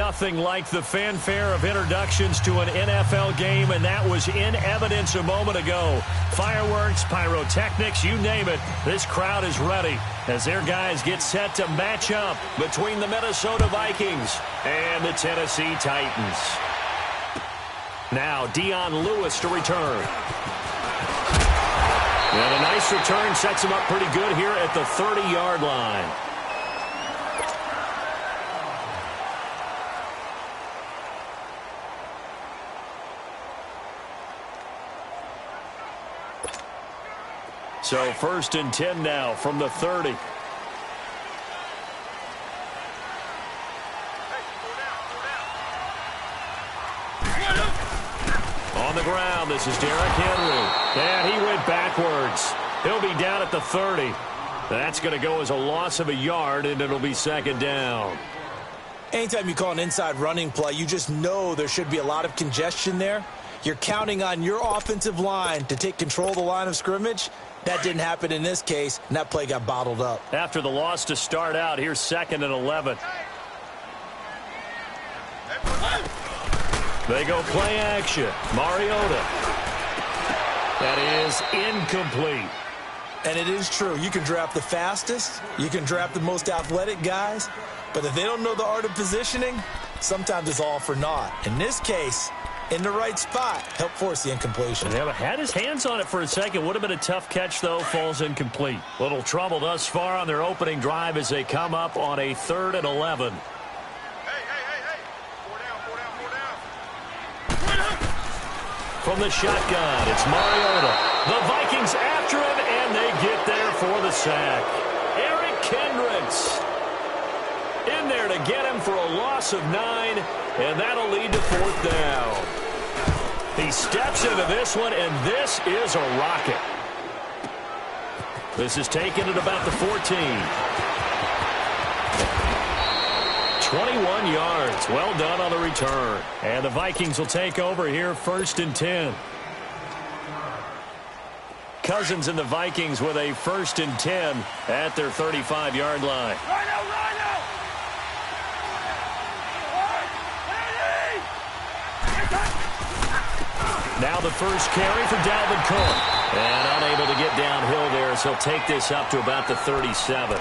Nothing like the fanfare of introductions to an NFL game, and that was in evidence a moment ago. Fireworks, pyrotechnics, you name it. This crowd is ready as their guys get set to match up between the Minnesota Vikings and the Tennessee Titans. Now Dion Lewis to return. And a nice return sets him up pretty good here at the 30-yard line. So 1st and 10 now from the 30. On the ground, this is Derrick Henry. And he went backwards. He'll be down at the 30. That's going to go as a loss of a yard, and it'll be 2nd down. Anytime you call an inside running play, you just know there should be a lot of congestion there. You're counting on your offensive line to take control of the line of scrimmage. That didn't happen in this case, and that play got bottled up. After the loss to start out, here's 2nd and 11. They go play action. Mariota. That is incomplete. And it is true. You can draft the fastest. You can draft the most athletic guys. But if they don't know the art of positioning, sometimes it's all for naught. In this case, in the right spot, help force the incompletion. Yeah, had his hands on it for a second. Would have been a tough catch, though. Falls incomplete. Little trouble thus far on their opening drive as they come up on a 3rd and 11. From the shotgun, it's Mariota. The Vikings after him, and they get there for the sack. Eric Kendricks in there to get him for a loss of 9, and that'll lead to 4th down. He steps into this one, and this is a rocket. This is taken at about the 14. 21 yards. Well done on the return. And the Vikings will take over here 1st and 10. Cousins and the Vikings with a 1st and 10 at their 35-yard line. Now the first carry for Dalvin Cook. And unable to get downhill there, so he'll take this up to about the 37.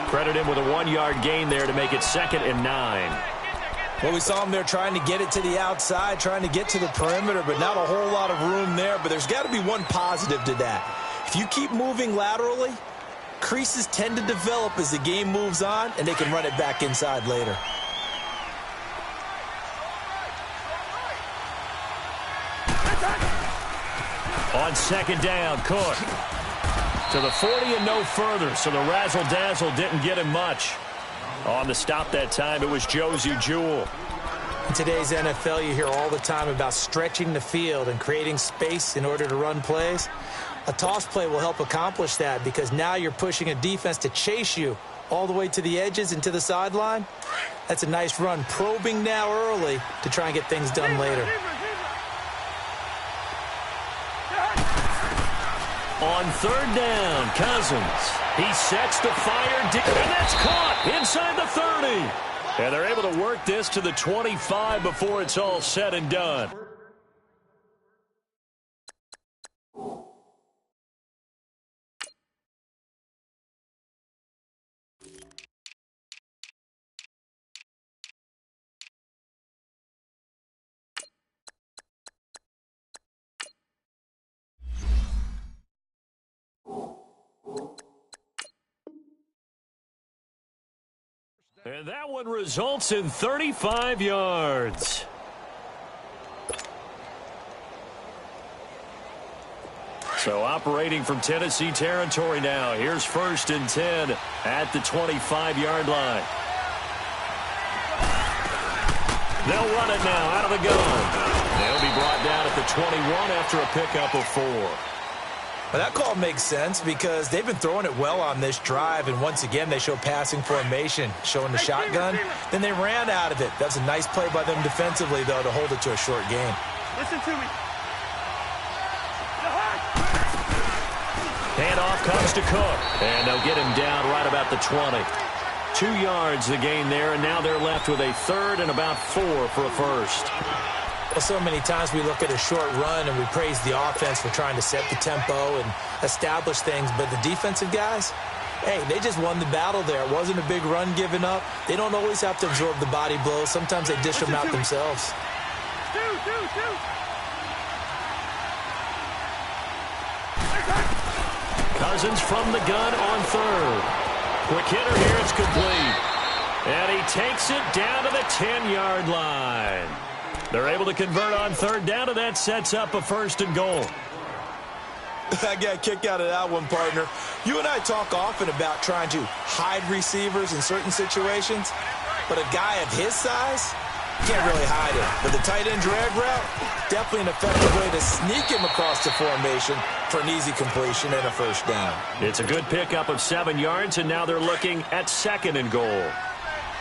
Credit him with a 1-yard gain there to make it 2nd and 9. Well, we saw him there trying to get it to the outside, trying to get to the perimeter, but not a whole lot of room there. But there's got to be one positive to that. If you keep moving laterally, creases tend to develop as the game moves on, and they can run it back inside later. On 2nd down, Cook to the 40 and no further, so the razzle-dazzle didn't get him much. On the stop that time, it was Josie Jewell. In today's NFL, you hear all the time about stretching the field and creating space in order to run plays. A toss play will help accomplish that because now you're pushing a defense to chase you all the way to the edges and to the sideline. That's a nice run, probing now early to try and get things done later. On 3rd down, Cousins. He sets the fire deep, and that's caught inside the 30. And they're able to work this to the 25 before it's all said and done. And that one results in 35 yards. So operating from Tennessee territory now. Here's 1st and 10 at the 25-yard line. They'll run it now out of the gun. They'll be brought down at the 21 after a pickup of 4. Well, that call makes sense because they've been throwing it well on this drive, and once again they show passing formation, showing the shotgun. Then they ran out of it. That's a nice play by them defensively, though, to hold it to a short gain. Listen to me. Handoff comes to Cook, and they'll get him down right about the 20. 2 yards the gain there, and now they're left with a third and about 4 for a first. Well, so many times we look at a short run and we praise the offense for trying to set the tempo and establish things, but the defensive guys, hey, they just won the battle there. It wasn't a big run given up. They don't always have to absorb the body blows. Sometimes they dish them out themselves. Cousins from the gun on third. Quick hitter here, it's complete. And he takes it down to the 10-yard line. They're able to convert on third down, and that sets up a first and goal. I got a kick out of that one, partner. You and I talk often about trying to hide receivers in certain situations, but a guy of his size can't really hide it. But the tight end drag route, definitely an effective way to sneak him across the formation for an easy completion and a first down. It's a good pickup of 7 yards, and now they're looking at second and goal.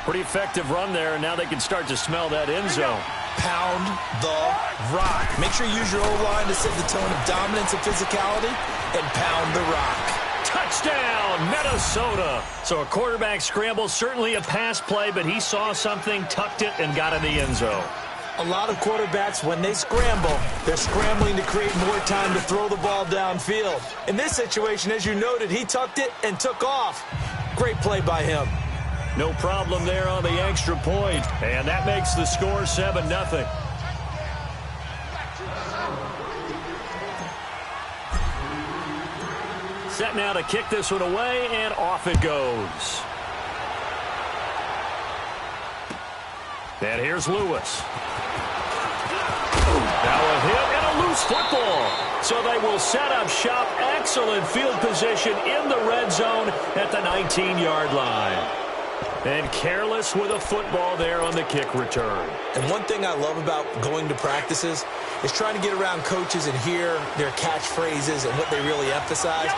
Pretty effective run there, and now they can start to smell that end zone. Pound the rock. Make sure you use your O-line to set the tone of dominance and physicality, and pound the rock. Touchdown, Minnesota. So a quarterback scramble, certainly a pass play, but he saw something, tucked it, and got in the end zone. A lot of quarterbacks, when they scramble, they're scrambling to create more time to throw the ball downfield. In this situation, as you noted, he tucked it and took off. Great play by him. No problem there on the extra point, and that makes the score 7-0. Set now to kick this one away, and off it goes. And here's Lewis. Now a hit and a loose football. So they will set up shop. Excellent field position in the red zone at the 19-yard line. And careless with a football there on the kick return. And one thing I love about going to practices is trying to get around coaches and hear their catchphrases and what they really emphasize.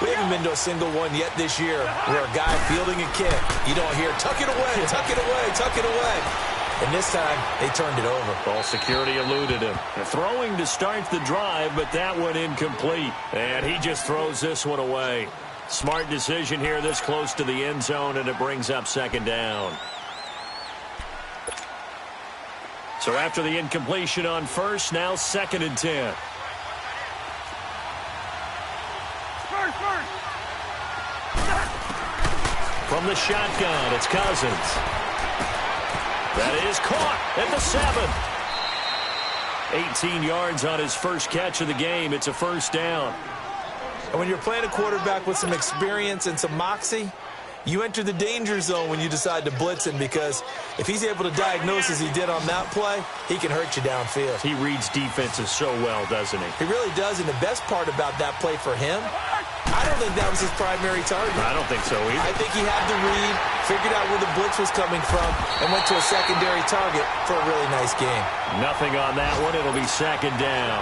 We haven't been to a single one yet this year where a guy fielding a kick, you don't hear, tuck it away, tuck it away, tuck it away. And this time, they turned it over. Ball security eluded him. Throwing to start the drive, but that one incomplete. And he just throws this one away. Smart decision here this close to the end zone, and it brings up second down. So after the incompletion on first, now 2nd and 10. From the shotgun, it's Cousins. That is caught at the 7. 18 yards on his first catch of the game. It's a first down. And when you're playing a quarterback with some experience and some moxie, you enter the danger zone when you decide to blitz him, because if he's able to diagnose as he did on that play, he can hurt you downfield. He reads defenses so well, doesn't he? He really does, and the best part about that play for him, I don't think that was his primary target. I don't think so either. I think he had the read, figured out where the blitz was coming from, and went to a secondary target for a really nice game. Nothing on that one. It'll be second down.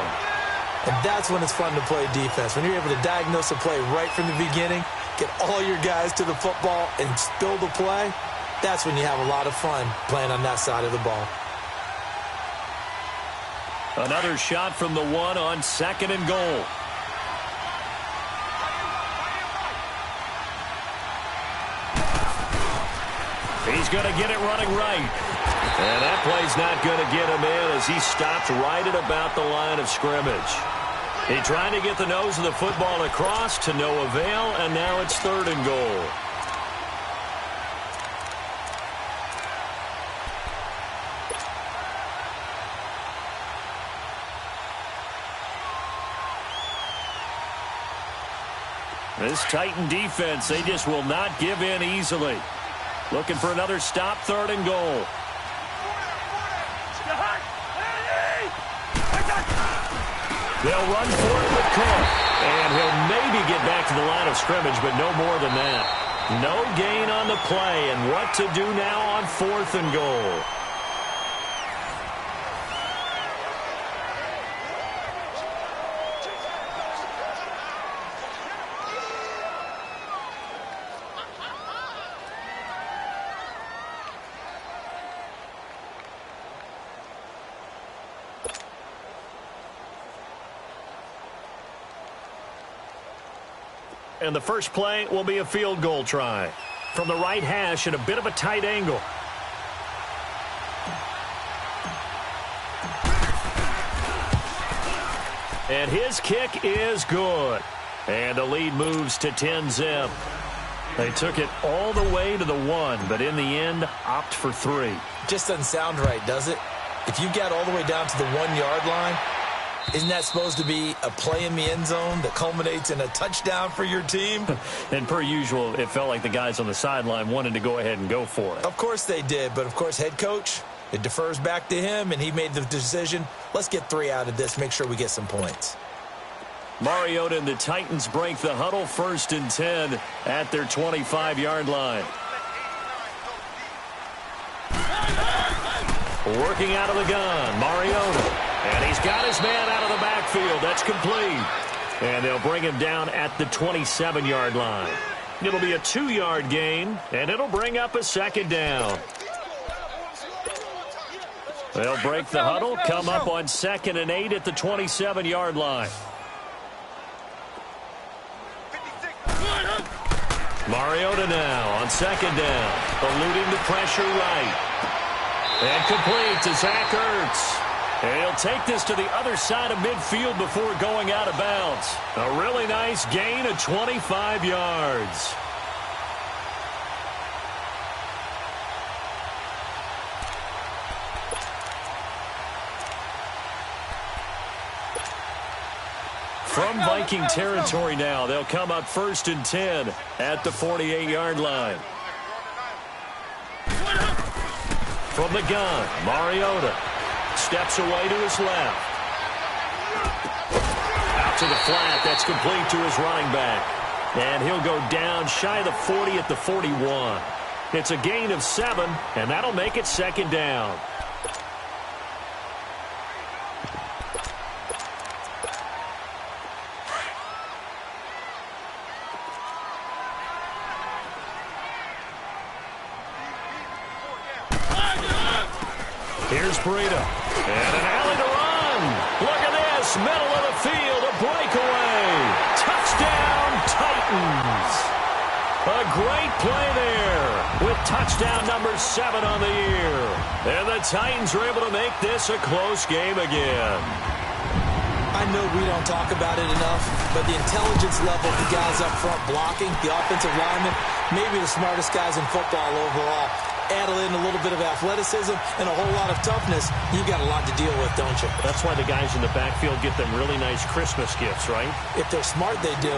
And that's when it's fun to play defense. When you're able to diagnose a play right from the beginning, get all your guys to the football and spill the play, that's when you have a lot of fun playing on that side of the ball. Another shot from the 1 on 2nd and goal. He's going to get it running right. And that play's not going to get him in as he stopped right at about the line of scrimmage. He tried to get the nose of the football across to no avail, and now it's 3rd and goal. This Titan defense, they just will not give in easily. Looking for another stop, 3rd and goal. They'll run for it with Cook. And he'll maybe get back to the line of scrimmage, but no more than that. No gain on the play, and what to do now on 4th and goal. And the first play will be a field goal try. from the right hash at a bit of a tight angle. And his kick is good. And the lead moves to 10-zip. They took it all the way to the 1, but in the end, opt for 3. Just doesn't sound right, does it? If you got all the way down to the 1-yard line, isn't that supposed to be a play in the end zone that culminates in a touchdown for your team? And per usual, it felt like the guys on the sideline wanted to go ahead and go for it. Of course they did, but of course head coach, it defers back to him, and he made the decision. Let's get 3 out of this, make sure we get some points. Mariota and the Titans break the huddle, 1st and 10 at their 25-yard line. Working out of the gun, Mariota. And he's got his man out of the backfield. That's complete. And they'll bring him down at the 27-yard line. It'll be a 2-yard gain, and it'll bring up a 2nd down. They'll break the huddle, come up on 2nd and 8 at the 27-yard line. Mariota now on 2nd down, eluding the pressure right. And complete to Zach Ertz. And he'll take this to the other side of midfield before going out of bounds. A really nice gain of 25 yards. From Viking territory now, they'll come up 1st and 10 at the 48-yard line. From the gun, Mariota steps away to his left. Out to the flat, that's complete to his running back. And he'll go down shy of the 40 at the 41. It's a gain of 7, and that'll make it 2nd down. Here's Breida. And an alley to run. Look at this. Middle of the field. A breakaway. Touchdown, Titans. A great play there with touchdown number 7 on the year. And the Titans are able to make this a close game again. I know we don't talk about it enough, but the intelligence level of the guys up front blocking, the offensive linemen, maybe the smartest guys in football overall. Add in a little bit of athleticism and a whole lot of toughness, you've got a lot to deal with, don't you? That's why the guys in the backfield get them really nice Christmas gifts, right? If they're smart, they do.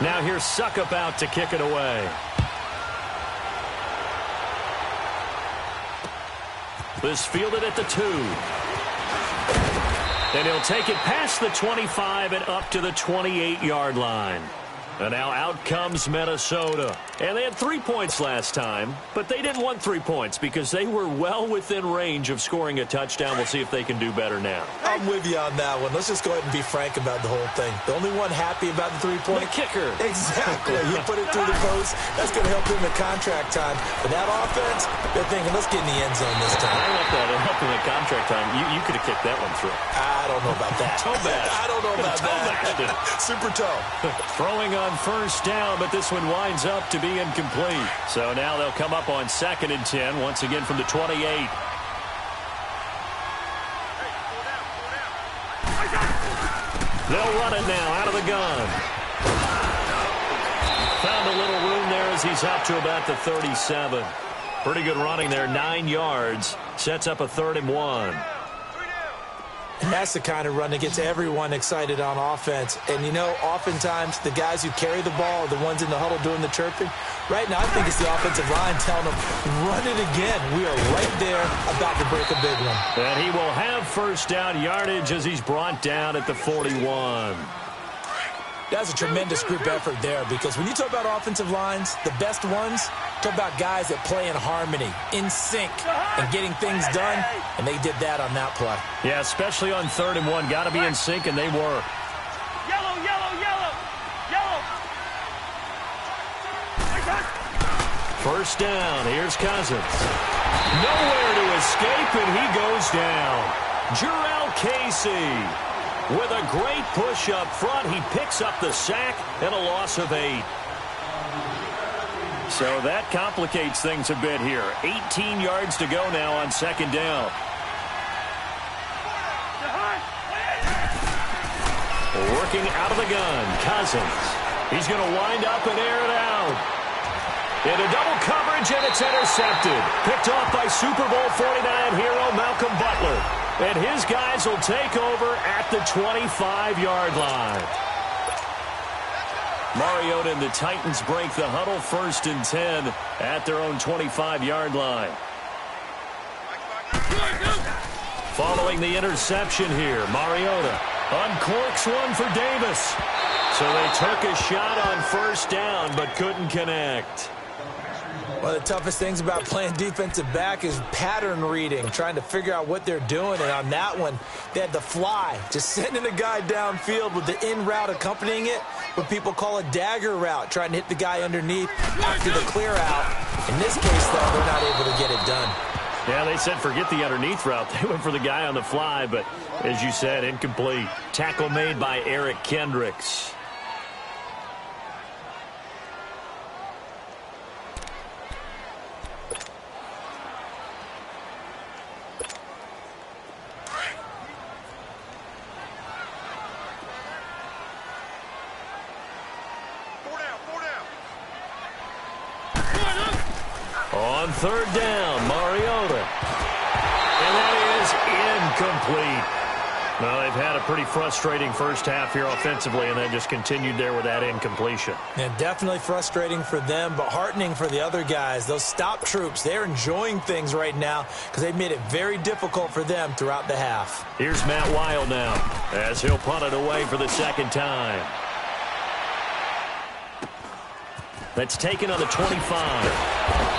Now here's Suckup out to kick it away. This fielded at the 2. And he'll take it past the 25 and up to the 28-yard line. And now out comes Minnesota. And they had 3 points last time, but they didn't want 3 points because they were well within range of scoring a touchdown. We'll see if they can do better now. I'm with you on that one. Let's just go ahead and be frank about the whole thing. The only one happy about the 3-point? The kicker. Exactly. You put it through the post. That's going to help him in contract time. But that offense, they're thinking, let's get in the end zone this time. I like that. It helped him in contract time. You could have kicked that one through. I don't know about that. Toe bash. I don't know about that. Super toe. Throwing on 1st down, but this one winds up to be incomplete. So now they'll come up on 2nd and 10, once again from the 28. They'll run it now out of the gun. Found a little room there as he's up to about the 37. Pretty good running there, 9 yards. Sets up a 3rd and 1. And that's the kind of run that gets everyone excited on offense. And, you know, oftentimes the guys who carry the ball are the ones in the huddle doing the chirping. Right now, I think it's the offensive line telling them, run it again. We are right there about to break a big one. And he will have 1st down yardage as he's brought down at the 41. That's a tremendous group effort there because when you talk about offensive lines, the best ones, talk about guys that play in harmony, in sync, and getting things done, and they did that on that play. Yeah, especially on 3rd and 1. Got to be in sync, and they were. Yellow, yellow, yellow, yellow. 1st down. Here's Cousins. Nowhere to escape, and he goes down. Jurrell Casey. With a great push up front, he picks up the sack and a loss of 8. So that complicates things a bit here. 18 yards to go now on second down. Working out of the gun, Cousins. He's going to wind up and air it out. Into double coverage, and it's intercepted. Picked off by Super Bowl 49 hero Malcolm Butler. And his guys will take over at the 25-yard line. Mariota and the Titans break the huddle, 1st and 10 at their own 25-yard line. Following the interception here, Mariota uncorks one for Davis. So they took a shot on 1st down but couldn't connect. One of the toughest things about playing defensive back is pattern reading, trying to figure out what they're doing. And on that one, they had the fly, just sending a guy downfield with the in route accompanying it, what people call a dagger route, trying to hit the guy underneath after the clear out. In this case, though, they're not able to get it done. Yeah, they said forget the underneath route. They went for the guy on the fly, but as you said, incomplete. Tackle made by Eric Kendricks. On 3rd down, Mariota. And that is incomplete. Well, they've had a pretty frustrating first half here offensively, and then just continued there with that incompletion. And definitely frustrating for them, but heartening for the other guys. Those stop troops, they're enjoying things right now because they've made it very difficult for them throughout the half. Here's Matt Weil now as he'll punt it away for the 2nd time. That's taken on the 25.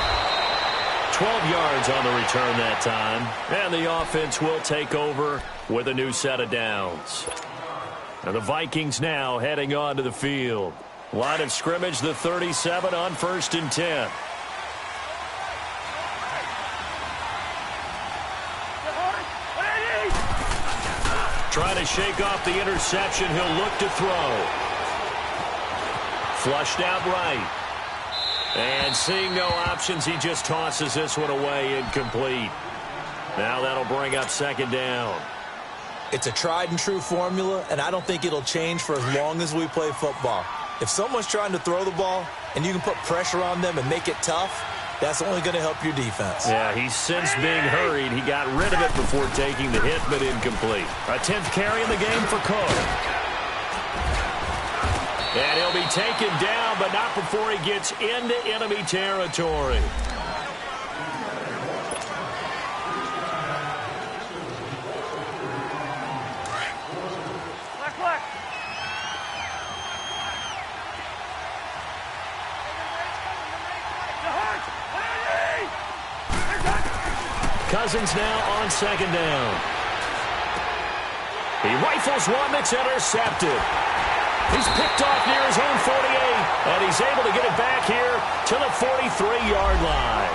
12 yards on the return that time. And the offense will take over with a new set of downs. And the Vikings now heading onto the field. Line of scrimmage, the 37 on 1st and 10. Trying to shake off the interception. He'll look to throw. Flushed out right. And seeing no options, he just tosses this one away, incomplete. Now that'll bring up 2nd down. It's a tried and true formula, and I don't think it'll change for as long as we play football. If someone's trying to throw the ball and you can put pressure on them and make it tough, that's only going to help your defense. Yeah, he's since being hurried. He got rid of it before taking the hit, but incomplete. A 10th carry in the game for Cook. And he'll be taken down, but not before he gets into enemy territory. Cousins now on 2nd down. He rifles one that's intercepted. He's picked off near his own 48, and he's able to get it back here to the 43-yard line.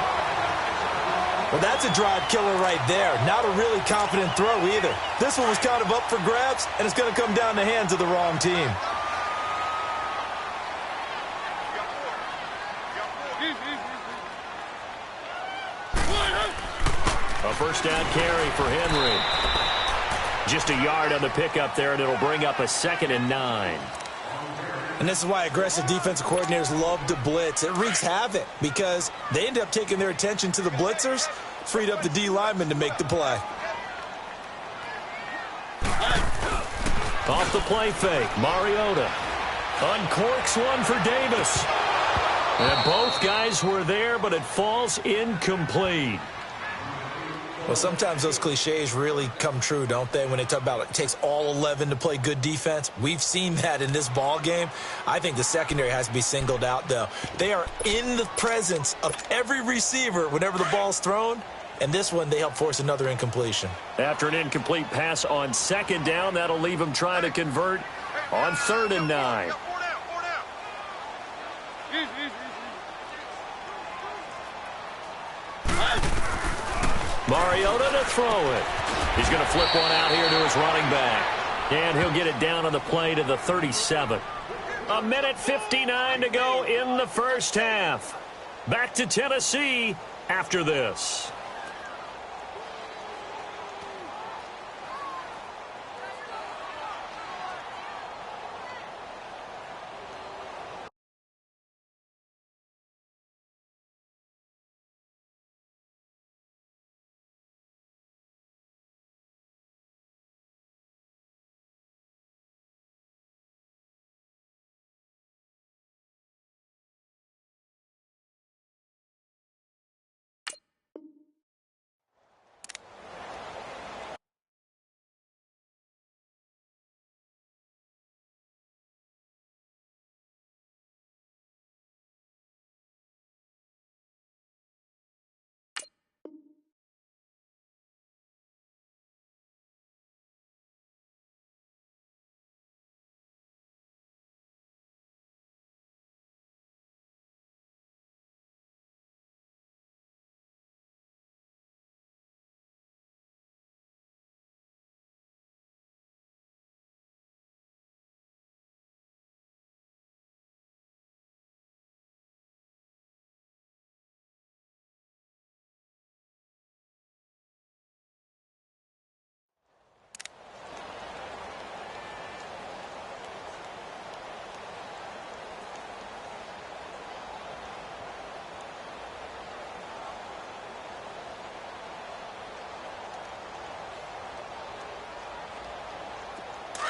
Well, that's a drive killer right there. Not a really confident throw either. This one was kind of up for grabs, and it's going to come down the hands of the wrong team. A 1st down carry for Henry. Just a yard on the pickup there, and it'll bring up a 2nd and 9. And this is why aggressive defensive coordinators love to blitz. It wreaks havoc because they end up taking their attention to the blitzers, freed up the D lineman to make the play. Off the play fake, Mariota uncorks one for Davis. And both guys were there, but it falls incomplete. Well, sometimes those cliches really come true, don't they, when they talk about it takes all 11 to play good defense. We've seen that in this ball game. I think the secondary has to be singled out, though. They are in the presence of every receiver whenever the ball's thrown, and this one they help force another incompletion. After an incomplete pass on 2nd down, that'll leave him trying to convert on 3rd and 9. Mariota to throw it. He's going to flip one out here to his running back. And he'll get it down on the play to the 37. 1:59 to go in the first half. Back to Tennessee after this.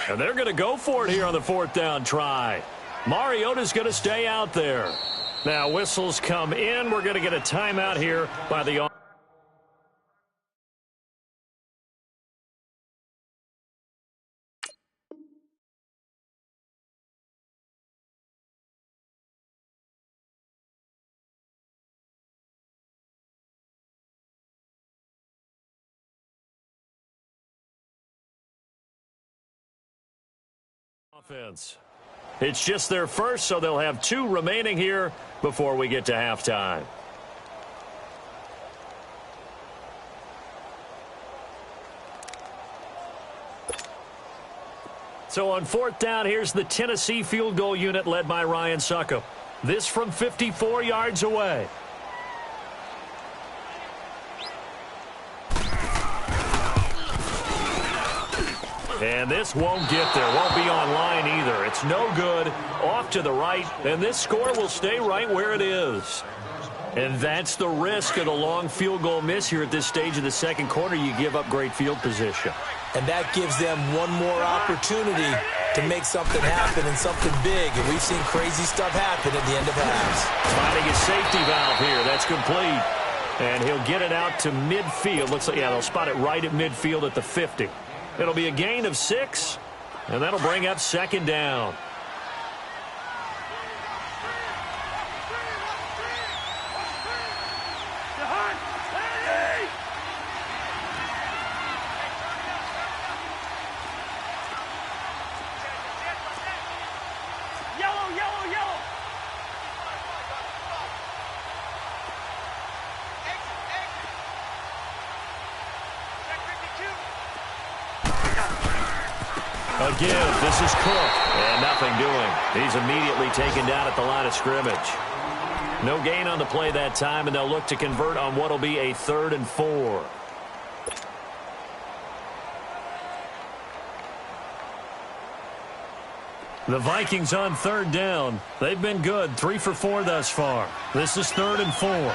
And they're going to go for it here on the fourth down try. Mariota's going to stay out there. Now whistles come in. We're going to get a timeout here by the offense. It's just their first, so they'll have 2 remaining here before we get to halftime. So on fourth down, here's the Tennessee field goal unit led by Ryan Succop. This from 54 yards away. And this won't get there. Won't be on line either. It's no good. Off to the right. And this score will stay right where it is. And that's the risk of the long field goal miss here at this stage of the second quarter. You give up great field position. And that gives them one more opportunity to make something happen and something big. And we've seen crazy stuff happen at the end of halves. Finding a safety valve here. That's complete. And he'll get it out to midfield. Looks like, yeah, they'll spot it right at midfield at the 50. It'll be a gain of 6, and that'll bring up second down. Again, this is Cook, and nothing doing. He's immediately taken down at the line of scrimmage. No gain on the play that time, and they'll look to convert on what will be a 3rd and 4. The Vikings on 3rd down. They've been good, 3 for 4 thus far. This is 3rd and 4.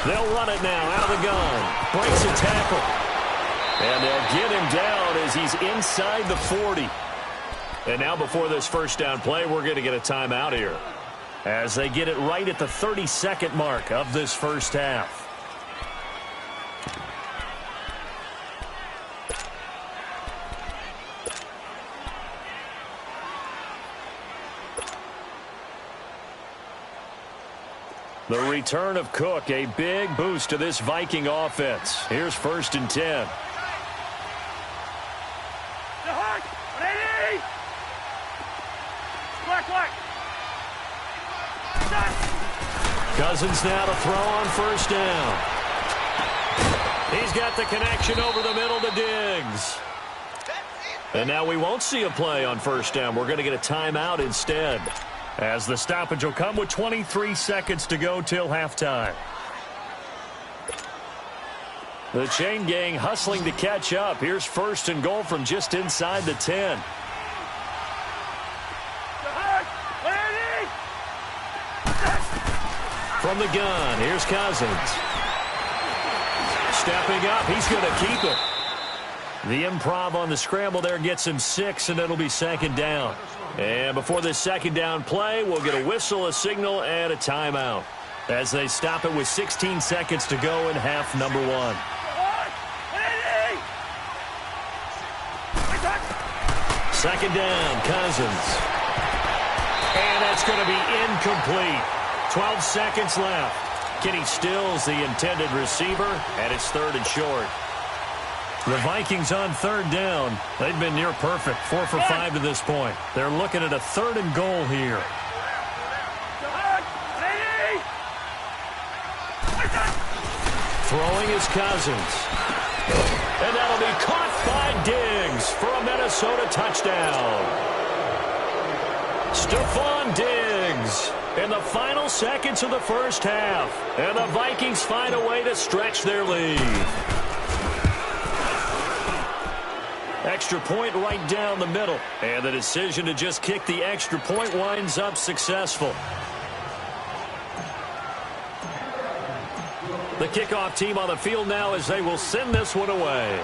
They'll run it now out of the gun. Breaks a tackle. And they'll get him down as he's inside the 40. And now before this first down play, we're going to get a timeout here as they get it right at the 32nd mark of this first half. The return of Cook, a big boost to this Viking offense. Here's 1st and 10. Ready? Black. Cousins now to throw on 1st down. He's got the connection over the middle to Diggs. And now we won't see a play on 1st down. We're going to get a timeout instead, as the stoppage will come with 23 seconds to go till halftime. The chain gang hustling to catch up. Here's 1st and goal from just inside the 10. From the gun, here's Cousins. Stepping up, he's going to keep it. The improv on the scramble there gets him 6, and it'll be 2nd down. And before this 2nd down play, we'll get a whistle, a signal, and a timeout, as they stop it with 16 seconds to go in half number 1. 2nd down, Cousins. And that's going to be incomplete. 12 seconds left. Kenny Stills the intended receiver, and it's 3rd and short. The Vikings on 3rd down. They've been near perfect, 4 for 5 to this point. They're looking at a 3rd and goal here. Throwing is Cousins. And that'll be caught by Diggs for a Minnesota touchdown. Stephon Diggs in the final seconds of the 1st half. And the Vikings find a way to stretch their lead. Extra point right down the middle. And the decision to just kick the extra point winds up successful. The kickoff team on the field now as they will send this one away.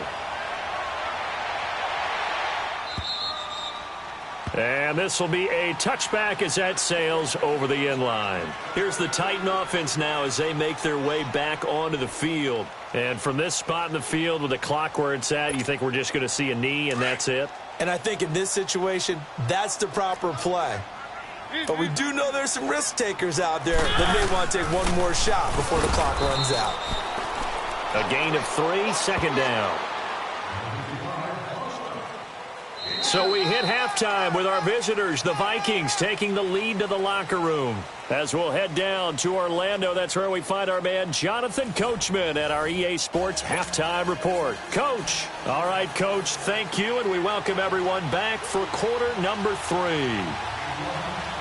And this will be a touchback as that sails over the end line. Here's the Titan offense now as they make their way back onto the field. And from this spot in the field with the clock where it's at, you think we're just going to see a knee and that's it? And I think in this situation, that's the proper play. But we do know there's some risk takers out there that may want to take one more shot before the clock runs out. A gain of 3, 2nd down. So we hit halftime with our visitors, the Vikings, taking the lead to the locker room. As we'll head down to Orlando, that's where we find our man Jonathan Coachman at our EA Sports Halftime Report. Coach. All right, Coach, thank you, and we welcome everyone back for quarter number 3.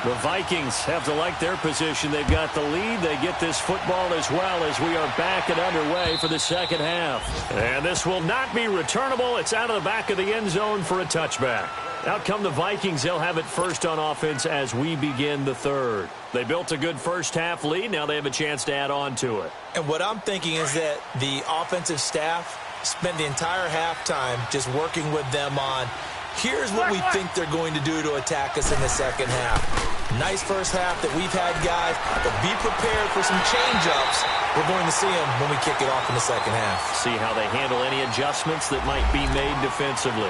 The Vikings have to like their position. They've got the lead. They get this football as well as we are back and underway for the 2nd half. And this will not be returnable. It's out of the back of the end zone for a touchback. Out come the Vikings. They'll have it first on offense as we begin the 3rd. They built a good 1st half lead. Now they have a chance to add on to it. And what I'm thinking is that the offensive staff spent the entire halftime just working with them on, here's what we think they're going to do to attack us in the 2nd half. Nice 1st half that we've had, guys, but be prepared for some change-ups. We're going to see them when we kick it off in the 2nd half. See how they handle any adjustments that might be made defensively.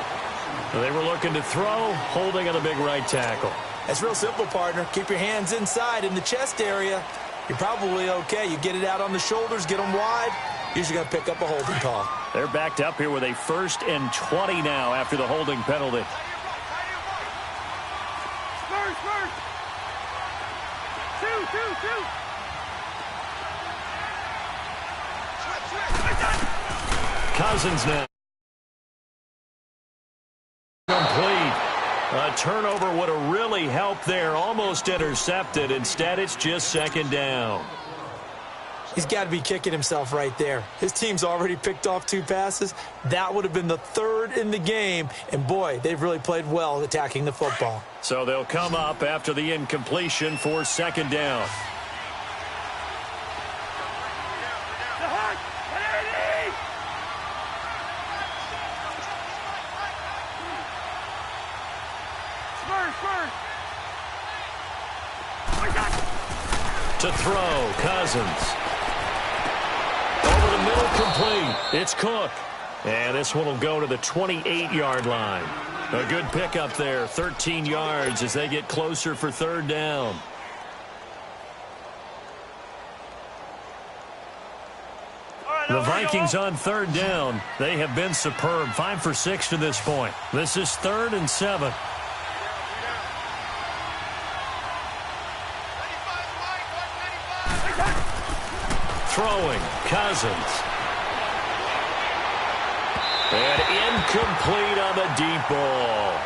They were looking to throw, holding on the big right tackle. That's real simple, partner. Keep your hands inside in the chest area. You're probably okay. You get it out on the shoulders, get them wide. Usually going to pick up a holding call. They're backed up here with a 1st and 20 now after the holding penalty. First. Two. Cousins now. Complete. A turnover would have really helped there. Almost intercepted. Instead, it's just 2nd down. He's got to be kicking himself right there. His team's already picked off 2 passes. That would have been the 3rd in the game. And, boy, they've really played well attacking the football. So they'll come up after the incompletion for 2nd down. To throw, Cousins. Over the middle, complete. It's Cook. And this one will go to the 28-yard line. A good pickup there, 13 yards as they get closer for 3rd down. Vikings on third down. They have been superb. 5 for 6 to this point. This is 3rd and 7. Throwing, Cousins. And incomplete on the deep ball.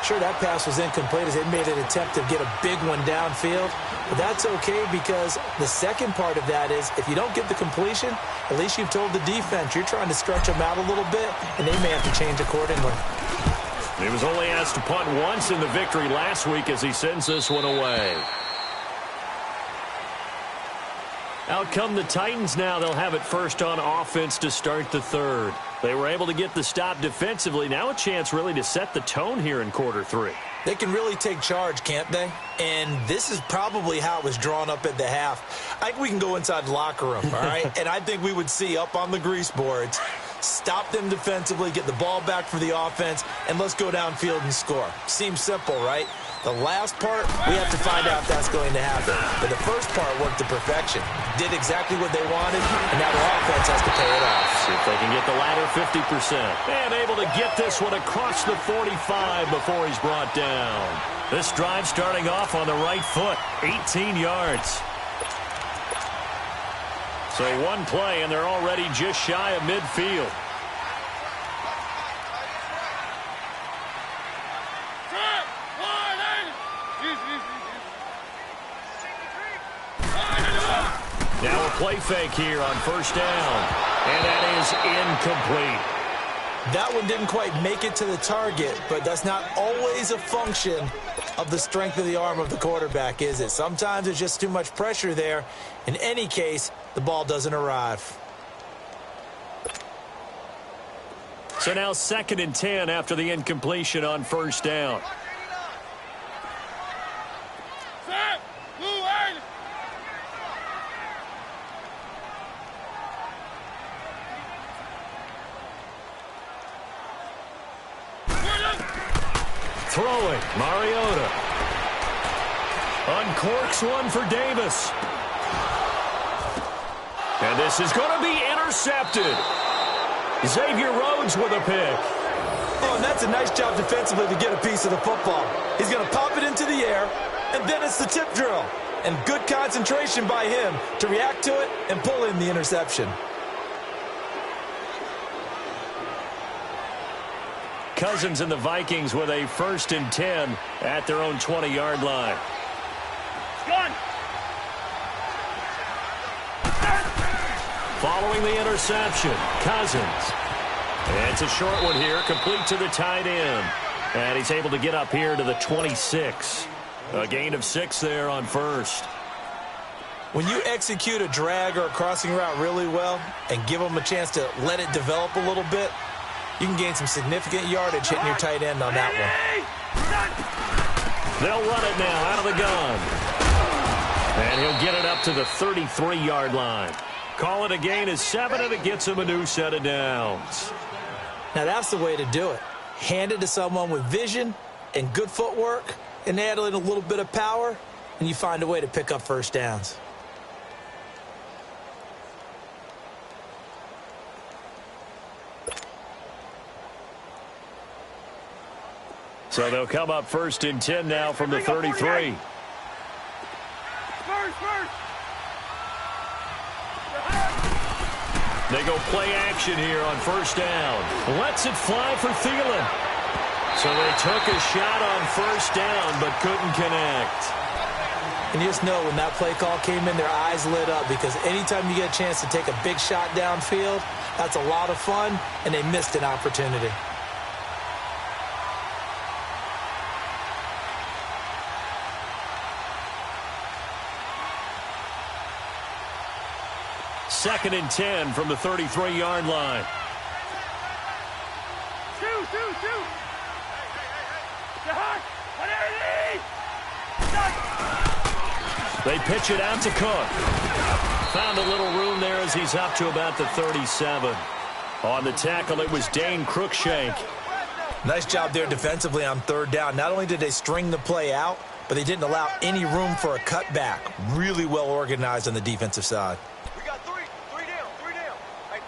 Sure, that pass was incomplete as they made an attempt to get a big one downfield. But that's okay because the second part of that is if you don't get the completion, at least you've told the defense you're trying to stretch them out a little bit, and they may have to change accordingly. He was only asked to punt once in the victory last week as he sends this one away. Out come the Titans now. They'll have it first on offense to start the third. They were able to get the stop defensively. Now a chance really to set the tone here in quarter 3. They can really take charge, can't they? And this is probably how it was drawn up at the half. I think we can go inside the locker room, all right? And I think we would see up on the grease boards, stop them defensively, get the ball back for the offense, and let's go downfield and score. Seems simple, right? The last part, we have to find out if that's going to happen. But the first part worked to perfection. Did exactly what they wanted, and now the offense has to pay it off. See if they can get the latter 50%. And able to get this one across the 45 before he's brought down. This drive starting off on the right foot, 18 yards. So one play, and they're already just shy of midfield. Now a play fake here on first down, and that is incomplete. That one didn't quite make it to the target, but that's not always a function of the strength of the arm of the quarterback, is it? Sometimes there's just too much pressure there. In any case, the ball doesn't arrive. So now 2nd and 10 after the incompletion on first down. Throwing, Mariota. Uncorks one for Davis. And this is going to be intercepted. Xavier Rhodes with a pick. Oh, and that's a nice job defensively to get a piece of the football. He's going to pop it into the air, and then it's the tip drill. And good concentration by him to react to it and pull in the interception. Cousins and the Vikings with a 1st and 10 at their own 20-yard line. Gone. Following the interception, Cousins. And it's a short one here, complete to the tight end. And he's able to get up here to the 26. A gain of 6 there on first. When you execute a drag or a crossing route really well and give them a chance to let it develop a little bit, you can gain some significant yardage hitting your tight end on that one. They'll run it now out of the gun. And he'll get it up to the 33-yard line. Call it a gain of 7, and it gets him a new set of downs. Now that's the way to do it. Hand it to someone with vision and good footwork and add in a little bit of power, and you find a way to pick up first downs. So they'll come up 1st and 10 now from the 33. They go play action here on first down. Lets it fly for Thielen. So they took a shot on first down but couldn't connect. And you just know when that play call came in, their eyes lit up because anytime you get a chance to take a big shot downfield, that's a lot of fun, and they missed an opportunity. Second and 10 from the 33-yard line. Shoot. They pitch it out to Cook. Found a little room there as he's up to about the 37. On the tackle, it was Dane Cruikshank. Nice job there defensively on third down. Not only did they string the play out, but they didn't allow any room for a cutback. Really well organized on the defensive side. We got three down. Hey,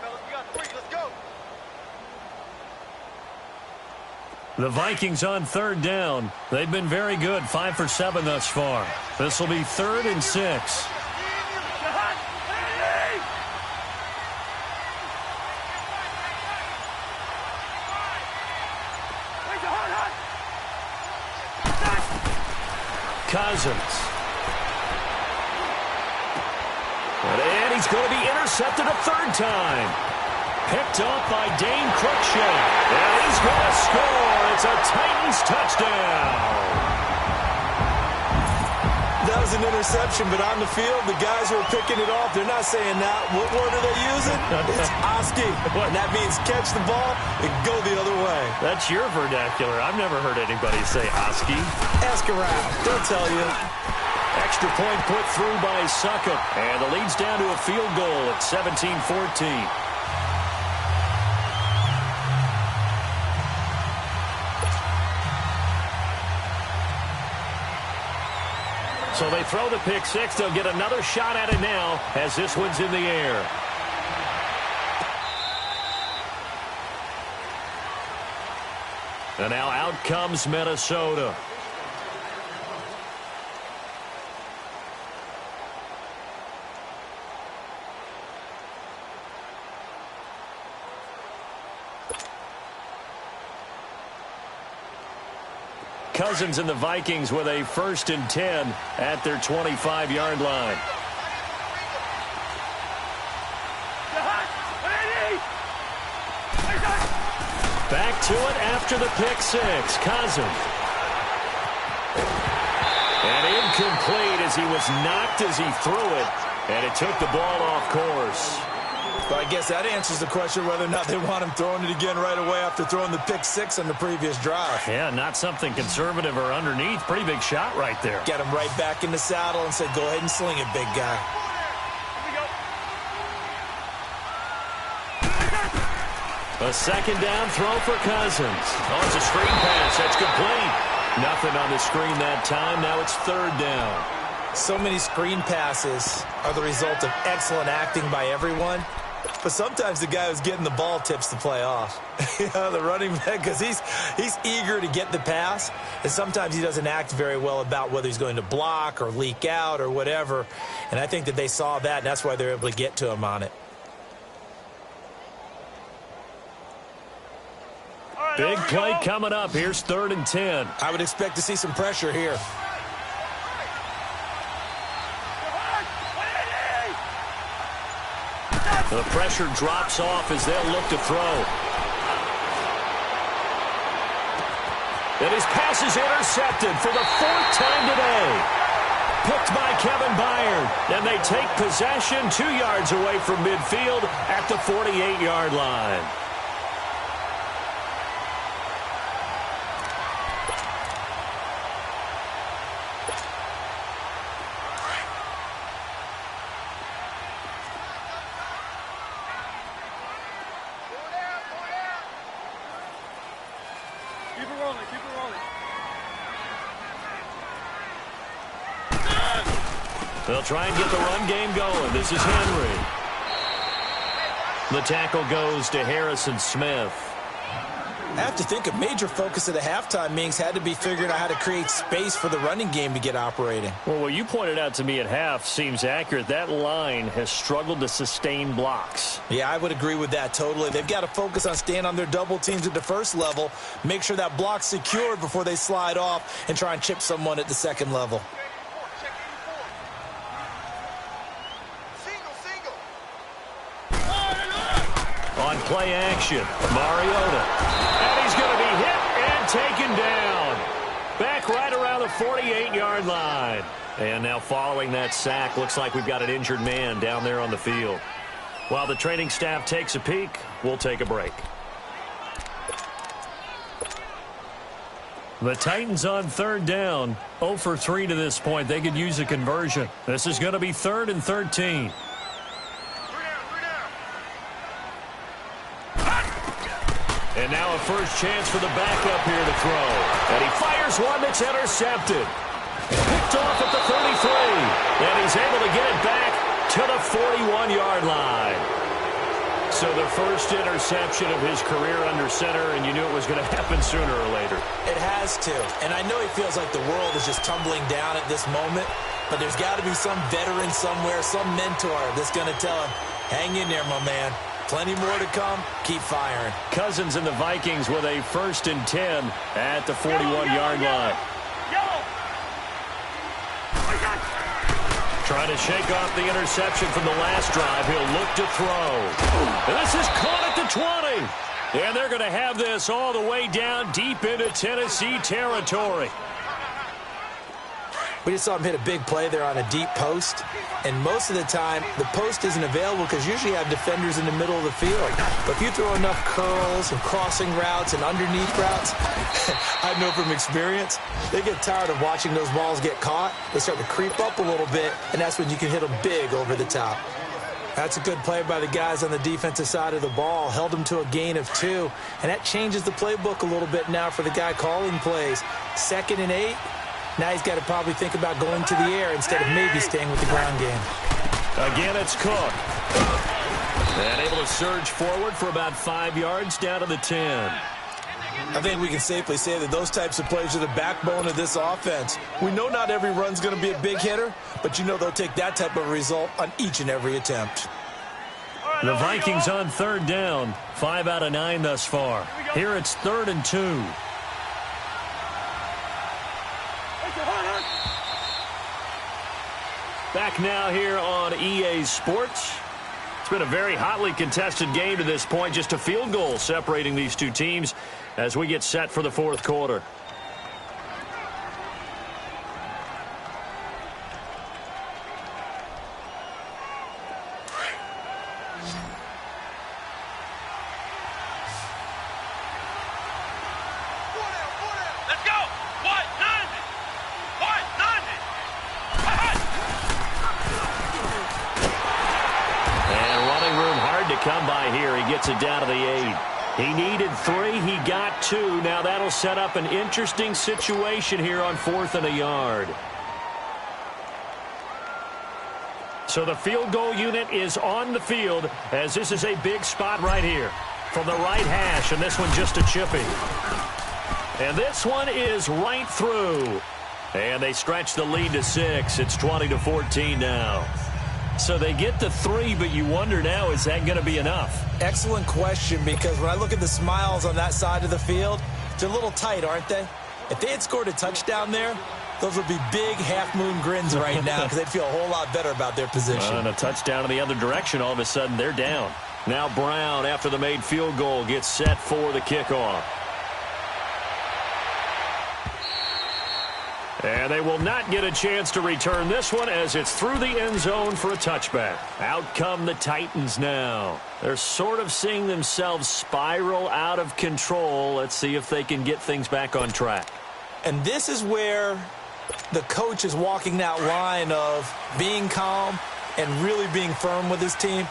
The Vikings on third down. They've been very good, 5 for 7 thus far. This will be 3rd and 6. Cousins. And he's going to be intercepted a 3rd time. Picked off by Dane Cruikshank. And he's going to score. It's a Titans touchdown. That was an interception, but on the field, the guys who are picking it off, they're not saying that. What word are they using? It's Oski. And that means catch the ball and go the other way. That's your vernacular. I've never heard anybody say Oski. Ask around. They'll tell you. Extra point put through by Succop. And the lead's down to a field goal at 17-14. So they throw the pick six. They'll get another shot at it now as this one's in the air. And now out comes Minnesota. Cousins and the Vikings with a 1st and 10 at their 25-yard line. Back to it after the pick six. Cousins. And incomplete as he was knocked as he threw it. And it took the ball off course. But I guess that answers the question whether or not they want him throwing it again right away after throwing the pick six on the previous drive. Yeah, not something conservative or underneath. Pretty big shot right there. Get him right back in the saddle and said, go ahead and sling it, big guy. A 2nd down throw for Cousins. Oh, it's a screen pass. That's complete. Nothing on the screen that time. Now it's 3rd down. So many screen passes are the result of excellent acting by everyone. But sometimes the guy who's getting the ball tips the play off. The running back, because he's eager to get the pass, and sometimes he doesn't act very well about whether he's going to block or leak out or whatever. And I think that they saw that, and that's why they're able to get to him on it. Big play coming up. Here's 3rd and 10. I would expect to see some pressure here. The pressure drops off as they'll look to throw. And his pass is intercepted for the 4th time today. Picked by Kevin Byard. And they take possession 2 yards away from midfield at the 48-yard line. They'll try and get the run game going. This is Henry. The tackle goes to Harrison Smith. I have to think a major focus of the halftime meetings had to be figuring out how to create space for the running game to get operating. Well, what you pointed out to me at half seems accurate. That line has struggled to sustain blocks. Yeah, I would agree with that totally. They've got to focus on staying on their double teams at the first level, make sure that block's secured before they slide off and try and chip someone at the second level. On play action, Mariota. And he's going to be hit and taken down. Back right around the 48-yard line. And now following that sack, looks like we've got an injured man down there on the field. While the training staff takes a peek, we'll take a break. The Titans on 3rd down, 0 for 3 to this point. They could use a conversion. This is going to be 3rd and 13. And now a first chance for the backup here to throw. And he fires one that's intercepted. Picked off at the 33. And he's able to get it back to the 41-yard line. So the first interception of his career under center, and you knew it was going to happen sooner or later. It has to. And I know he feels like the world is just tumbling down at this moment, but there's got to be some veteran somewhere, some mentor that's going to tell him, hang in there, my man. Plenty more to come. Keep firing. Cousins and the Vikings with a 1st and 10 at the 41-yard line. Trying to shake off the interception from the last drive. He'll look to throw. And this is caught at the 20. And they're going to have this all the way down deep into Tennessee territory. We just saw him hit a big play there on a deep post. And most of the time, the post isn't available because usually you have defenders in the middle of the field. But if you throw enough curls and crossing routes and underneath routes, I know from experience, they get tired of watching those balls get caught. They start to creep up a little bit, and that's when you can hit them big over the top. That's a good play by the guys on the defensive side of the ball. Held them to a gain of 2. And that changes the playbook a little bit now for the guy calling plays. 2nd and 8. Now he's got to probably think about going to the air instead of maybe staying with the ground game. Again, it's Cook. And able to surge forward for about 5 yards down to the 10. I think we can safely say that those types of plays are the backbone of this offense. We know not every run's going to be a big hitter, but you know they'll take that type of result on each and every attempt. The Vikings on 3rd down. 5 out of 9 thus far. Here it's 3rd and 2. Back now here on EA Sports. It's been a very hotly contested game to this point. Just a field goal separating these two teams as we get set for the 4th quarter. Come by here. He gets it down to the 8. He needed 3. He got 2. Now that'll set up an interesting situation here on 4th and a yard. So the field goal unit is on the field as this is a big spot right here from the right hash, and this one just a chipping. And this one is right through. And they stretch the lead to 6. It's 20-14 now. So they get the 3, but you wonder now, is that going to be enough? Excellent question, because when I look at the smiles on that side of the field, they're a little tight, aren't they? If they had scored a touchdown there, those would be big half-moon grins right now because they'd feel a whole lot better about their position. And a touchdown in the other direction, all of a sudden they're down. Now Brown, after the made field goal, gets set for the kickoff. And they will not get a chance to return this one as it's through the end zone for a touchback. Out come the Titans now. They're sort of seeing themselves spiral out of control. Let's see if they can get things back on track. And this is where the coach is walking that line of being calm and really being firm with his team.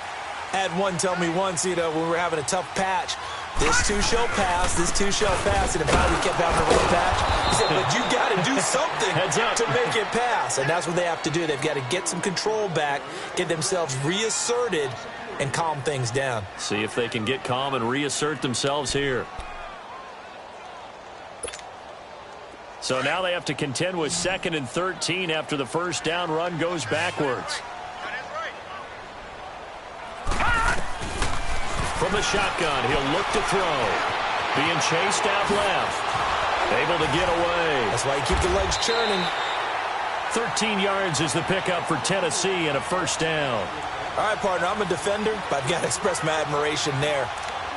I had one tell me once, when we were having a tough patch, this too shall pass, this too shall pass, and it finally kept having a rough patch. He said, but you got to do something to make it pass. And that's what they have to do. They've got to get some control back, get themselves reasserted, and calm things down. See if they can get calm and reassert themselves here. So now they have to contend with 2nd and 13 after the first down run goes backwards. From the shotgun, he'll look to throw. Being chased out left. Able to get away. That's why you keep the legs churning. 13 yards is the pickup for Tennessee and a first down. All right, partner, I'm a defender, but I've got to express my admiration there.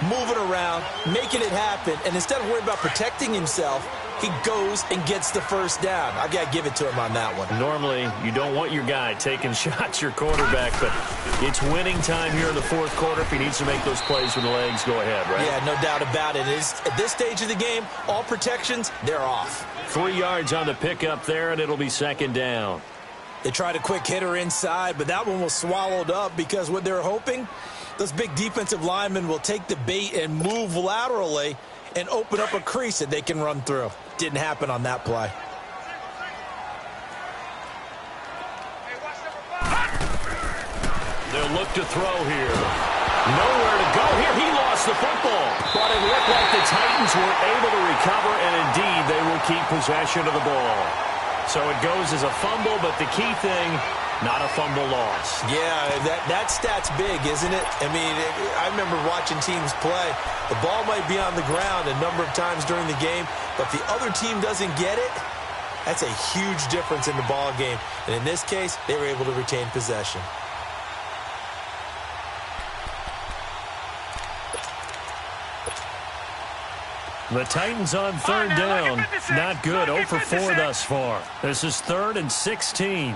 Moving around, making it happen, and instead of worrying about protecting himself, he goes and gets the first down. I've got to give it to him on that one. Normally, you don't want your guy taking shots, your quarterback, but it's winning time here in the 4th quarter. If he needs to make those plays with the legs, go ahead, right? Yeah, no doubt about it. At this stage of the game, all protections, they're off. 3 yards on the pickup there, and it'll be 2nd down. They tried a quick hitter inside, but that one was swallowed up because what they're hoping, those big defensive linemen will take the bait and move laterally and open up a crease that they can run through. Didn't happen on that play. They'll look to throw here. Nowhere to go here. He lost the football. But it looked like the Titans were able to recover, and indeed they will keep possession of the ball. So it goes as a fumble, but the key thing, not a fumble loss. Yeah, that stat's big, isn't it? I mean, I remember watching teams play. The ball might be on the ground a number of times during the game, but if the other team doesn't get it, that's a huge difference in the ball game. And in this case, they were able to retain possession. The Titans on third down. Not good. 0 for 4 thus far. This is 3rd and 16.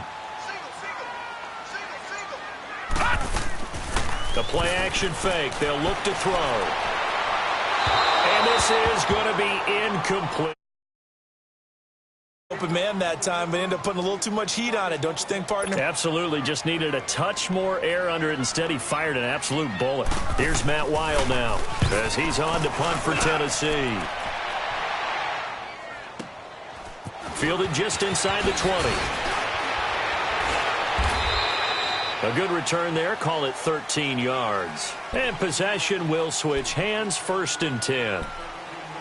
The play action fake. They'll look to throw. And this is going to be incomplete. Open man that time, but ended up putting a little too much heat on it, don't you think, partner? Absolutely. Just needed a touch more air under it. Instead, he fired an absolute bullet. Here's Matt Weil now as he's on to punt for Tennessee. Fielded just inside the 20. A good return there. Call it 13 yards. And possession will switch hands. 1st and 10.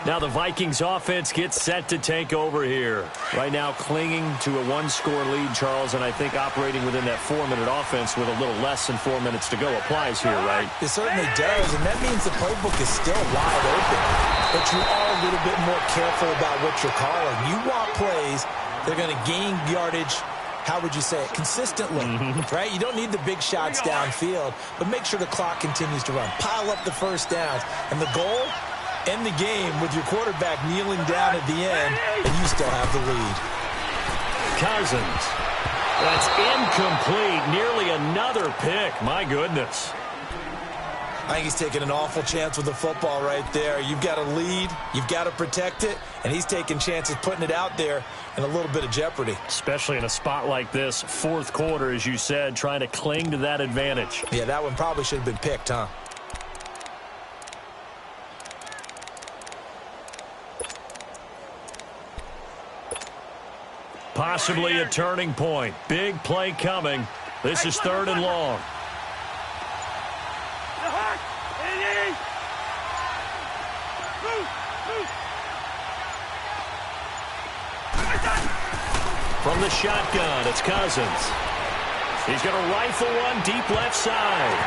Now the Vikings offense gets set to take over here. Right now clinging to a 1-score lead, Charles, and I think operating within that 4-minute offense with a little less than 4 minutes to go applies here, right? It certainly does, and that means the playbook is still wide open. But you are a little bit more careful about what you're calling. You want plays, they're going to gain yardage, how would you say it, consistently, right? You don't need the big shots downfield, but make sure the clock continues to run. Pile up the first downs, and the goal, end the game with your quarterback kneeling down at the end, and you still have the lead. Cousins. That's incomplete. Nearly another pick. My goodness. I think he's taking an awful chance with the football right there. You've got a lead. You've got to protect it, and he's taking chances putting it out there in a little bit of jeopardy. Especially in a spot like this, 4th quarter, as you said, trying to cling to that advantage. Yeah, that one probably should have been picked, huh? Possibly a turning point. Big play coming. This is 3rd and long. From the shotgun, it's Cousins. He's going to rifle one deep left side.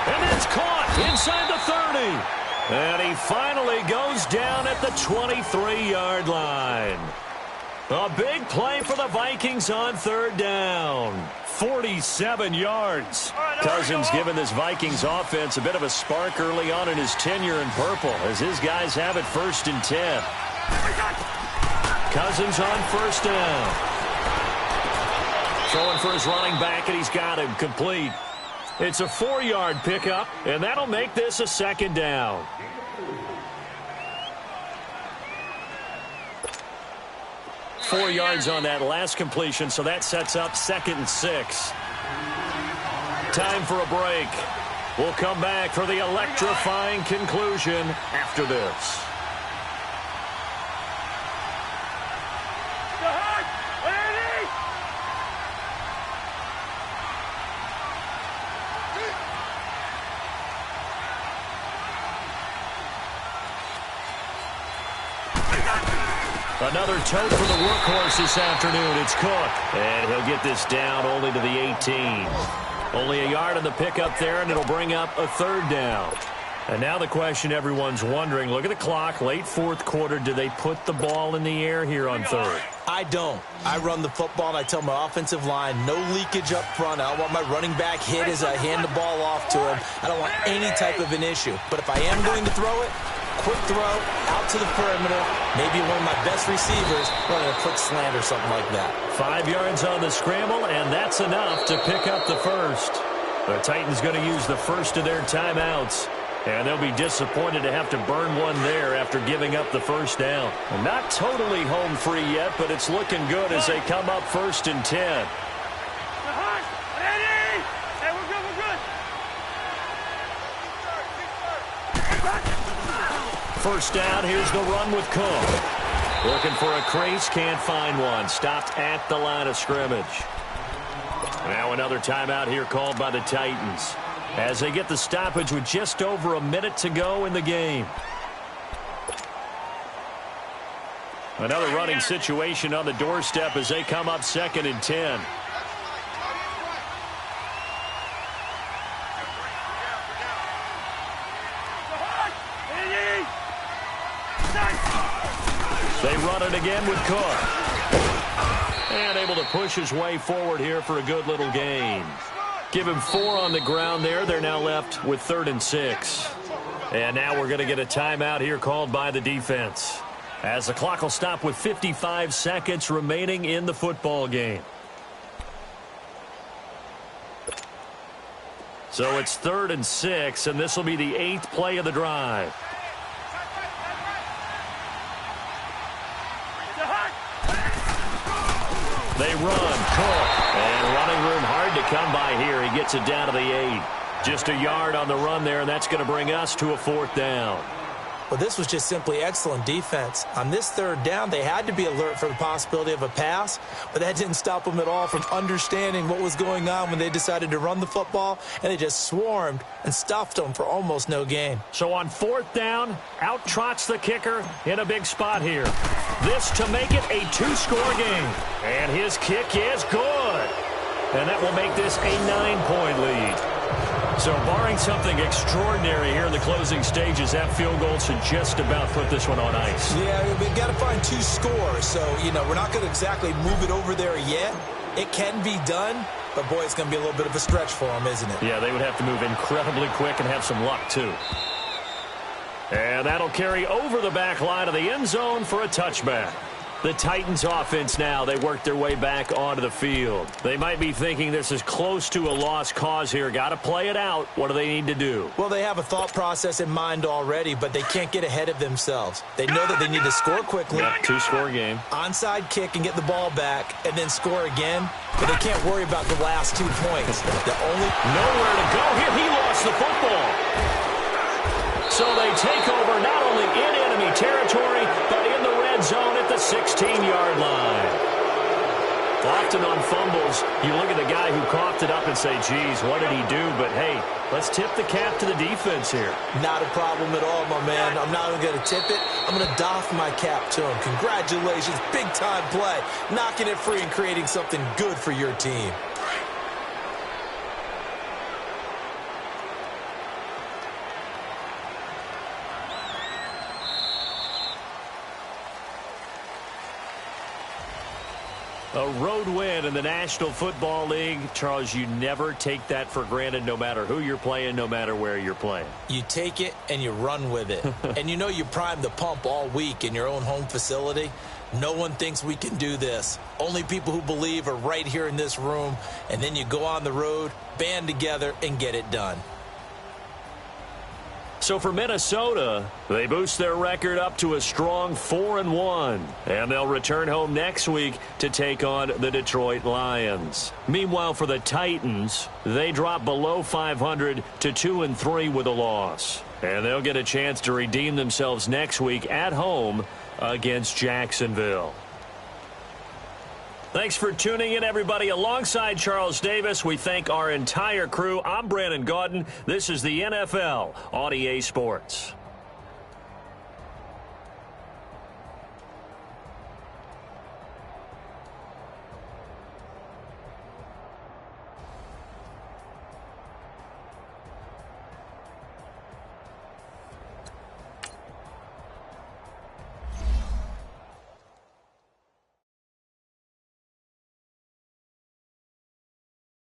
And it's caught inside the 30. And he finally goes down at the 23-yard line. A big play for the Vikings on 3rd down. 47 yards. Cousins giving this Vikings offense a bit of a spark early on in his tenure in purple as his guys have it 1st and 10. Cousins on 1st down. Throwing for his running back, and he's got him complete. It's a 4-yard pickup, and that'll make this a 2nd down. Four yards on that last completion, so that sets up 2nd and 6. Time for a break. We'll come back for the electrifying conclusion after this. Another tote for the workhorse this afternoon. It's Cook. And he'll get this down only to the 18. Only a yard on the pickup there, and it'll bring up a 3rd down. And now the question everyone's wondering, look at the clock, late 4th quarter. Do they put the ball in the air here on 3rd? I don't. I run the football, and I tell my offensive line, no leakage up front. I don't want my running back hit as I hand the ball off to him. I don't want any type of an issue. But if I am going to throw it, quick throw, out to the perimeter, maybe one of my best receivers running a quick slant or something like that. 5 yards on the scramble, and that's enough to pick up the first. The Titans going to use the first of their timeouts, and they'll be disappointed to have to burn one there after giving up the 1st down. Not totally home free yet, but it's looking good as they come up 1st and 10. First down, here's the run with Cook. Looking for a crease, can't find one. Stopped at the line of scrimmage. Now another timeout here called by the Titans. as they get the stoppage with just over a minute to go in the game. Another running situation on the doorstep as they come up 2nd and 10. They run it again with Cook. And able to push his way forward here for a good little gain. Give him 4 on the ground there. They're now left with 3rd and 6. And now we're going to get a timeout here called by the defense, as the clock will stop with 55 seconds remaining in the football game. So it's 3rd and 6, and this will be the 8th play of the drive. They run, Cook, and running room hard to come by here. He gets it down to the 8. Just a yard on the run there, and that's going to bring us to a 4th down. Well, this was just simply excellent defense. On this 3rd down, they had to be alert for the possibility of a pass, but that didn't stop them at all from understanding what was going on when they decided to run the football, and they just swarmed and stuffed them for almost no gain. So on 4th down, out trots the kicker in a big spot here. This to make it a 2-score game. And his kick is good. And that will make this a 9-point lead. So barring something extraordinary here in the closing stages, that field goal should just about put this one on ice. Yeah, we've got to find 2 scores. So, we're not going to exactly move it over there yet. It can be done, but, boy, it's going to be a little bit of a stretch for them, isn't it? Yeah, they would have to move incredibly quick and have some luck, too. And that'll carry over the back line of the end zone for a touchback. The Titans offense now, they work their way back onto the field. They might be thinking this is close to a lost cause here. Got to play it out. What do they need to do? Well, they have a thought process in mind already, but they can't get ahead of themselves. They know that they need to score quickly. Yep, 2-score game. Onside kick and get the ball back and then score again, but they can't worry about the last 2 points. Nowhere to go here. He lost the football. So they take over not only in enemy territory, but in the red zone at the 16-yard line. Often on fumbles, you look at the guy who coughed it up and say, geez, what did he do? But, hey, let's tip the cap to the defense here. Not a problem at all, my man. I'm not even going to tip it. I'm going to doff my cap to him. Congratulations, big-time play. Knocking it free and creating something good for your team. A road win in the National Football League. Charles, you never take that for granted, no matter who you're playing, no matter where you're playing. You take it and you run with it. And you primed the pump all week in your own home facility. No one thinks we can do this. Only people who believe are right here in this room. And then you go on the road, band together, and get it done. So for Minnesota, they boost their record up to a strong 4-1, and they'll return home next week to take on the Detroit Lions. Meanwhile, for the Titans, they drop below 500 to 2-3 with a loss, and they'll get a chance to redeem themselves next week at home against Jacksonville. Thanks for tuning in, everybody. Alongside Charles Davis, we thank our entire crew. I'm Brandon Gaudin. This is the NFL on EA Sports.